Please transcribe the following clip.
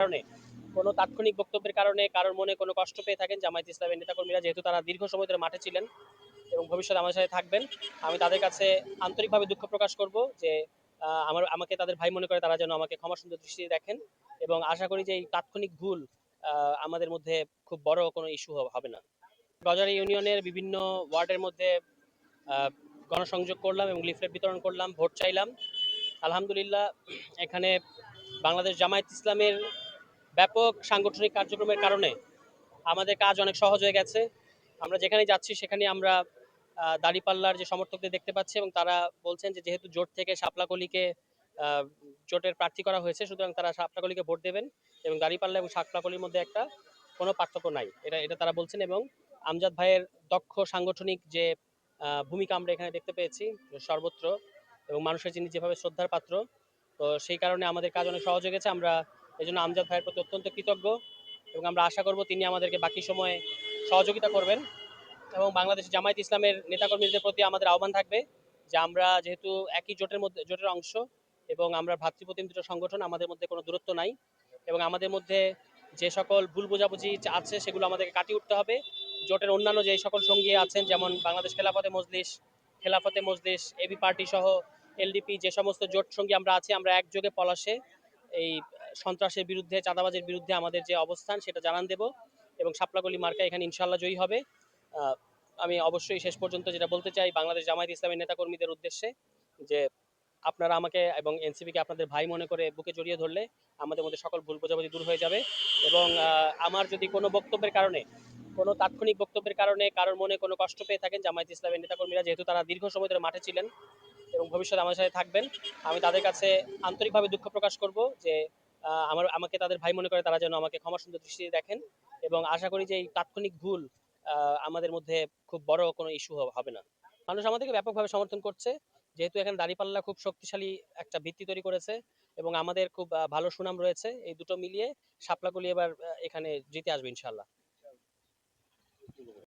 কারণে কোনো তাৎক্ষণিক বক্তব্যের কারণে কারোর মনে কোনো কষ্ট পেয়ে থাকেন জামায়াত ইসলামের নেতাকর্মীরা, যেহেতু তারা দীর্ঘ সময় ধরে মাঠে ছিলেন এবং ভবিষ্যতে আমাদের সাথে থাকবেন, আমি তাদের কাছে আন্তরিকভাবে দুঃখ প্রকাশ করব যে আমাকে তাদের ভাই মনে করে তারা যেন আমাকে ক্ষমা সুন্দর দৃষ্টিতে দেখেন, এবং আশা করি যে এই তাৎক্ষণিক ভুল আমাদের মধ্যে খুব বড় কোনো ইস্যু হবে না। বাজার ইউনিয়নের বিভিন্ন ওয়ার্ডের মধ্যে আহ, গণসংযোগ করলাম এবং লিফলেট বিতরণ করলাম, ভোট চাইলাম। আলহামদুলিল্লাহ, এখানে বাংলাদেশ জামায়াত ইসলামের ব্যাপক সাংগঠনিক কার্যক্রমের কারণে আমাদের কাজ অনেক সহজ হয়ে গেছে। আমরা যেখানেই যাচ্ছি সেখানে আমরা দাঁড়িপাল্লার যে সমর্থকদের দেখতে পাচ্ছি, এবং তারা বলছেন যে যেহেতু জোট থেকে শাপলাকলিকে জোটের প্রার্থী করা হয়েছে, সুতরাং তারা শাপলাকলিকে ভোট দেবেন এবং দাঁড়িপাল্লা এবং শাপলাকলির মধ্যে একটা কোনো পার্থক্য নাই, এটা এটা তারা বলছেন। এবং আমজাদ ভাইয়ের দক্ষ সাংগঠনিক যে ভূমিকা আমরা এখানে দেখতে পেয়েছি সর্বত্র, এবং মানুষের যিনি যেভাবে শ্রদ্ধার পাত্র, তো সেই কারণে আমাদের কাজ অনেক সহজ হয়ে গেছে। আমরা এই জন্য আমজাদ ভাইয়ের প্রতি অত্যন্ত কৃতজ্ঞ, এবং আমরা আশা করব তিনি আমাদেরকে বাকি সময়ে সহযোগিতা করবেন। এবং বাংলাদেশ জামায়াত ইসলামের নেতাকর্মীদের প্রতি আমাদের আহ্বান থাকবে যে আমরা যেহেতু একই জোটের অংশ, এবং আমরা ভ্রাতৃপ্রতিমূর্ত সংগঠন, আমাদের মধ্যে কোনো দূরত্ব নাই, এবং আমাদের মধ্যে যে সকল ভুল বোঝাবুঝি আছে সেগুলো আমাদেরকে কাটিয়ে উঠতে হবে। জোটের অন্যান্য যে সকল সঙ্গী আছেন, যেমন বাংলাদেশ খেলাফতে মজলিস, এবি পার্টি সহ এলডিপি, যে সমস্ত জোট সঙ্গী আমরা আছি, আমরা একযোগে পলাশে এই সন্ত্রাসের বিরুদ্ধে, চাঁদাবাজের বিরুদ্ধে আমাদের যে অবস্থান সেটা জানান দেব, এবং শাপলাকলি মার্কা এখানে ইনশাল্লাহ জয়ী হবে। আমি অবশ্যই শেষ পর্যন্ত যেটা বলতে চাই বাংলাদেশ জামায়াত ইসলামের নেতাকর্মীদের উদ্দেশ্যে, যে আপনারা আমাকে এবং এনসিপিকে আপনাদের ভাই মনে করে বুকে জড়িয়ে ধরলে আমাদের মধ্যে সকল ভুল বোঝাবুঝি দূর হয়ে যাবে। এবং আমার যদি কোনো বক্তব্যের কারণে, কোনো তাৎক্ষণিক বক্তব্যের কারণে কারোর মনে কোনো কষ্ট পেয়ে থাকেন জামায়াত ইসলামের নেতাকর্মীরা, যেহেতু তারা দীর্ঘ সময় ধরে মাঠে ছিলেন এবং ভবিষ্যতে আমাদের সাথে থাকবেন, আমি তাদের কাছে আন্তরিকভাবে দুঃখ প্রকাশ করব যে আমাকে তাদের ভাই মনে করে তারা যেন আমাকে ক্ষমা সুন্দর দৃষ্টিতে দেখেন, এবং আশা করি যে এই তাৎক্ষণিক ভুল আমাদের মধ্যে খুব বড় কোনো ইস্যু হবে না। মানুষ আমাদেরকে ব্যাপকভাবে সমর্থন করছে, যেহেতু এখানে দাঁড়িপাল্লা খুব শক্তিশালী একটা ভিত্তি তৈরি করেছে, এবং আমাদের খুব ভালো সুনাম রয়েছে। এই দুটো মিলিয়ে শাপলাকলি এবার এখানে জিতে আসবে ইনশাল্লাহ।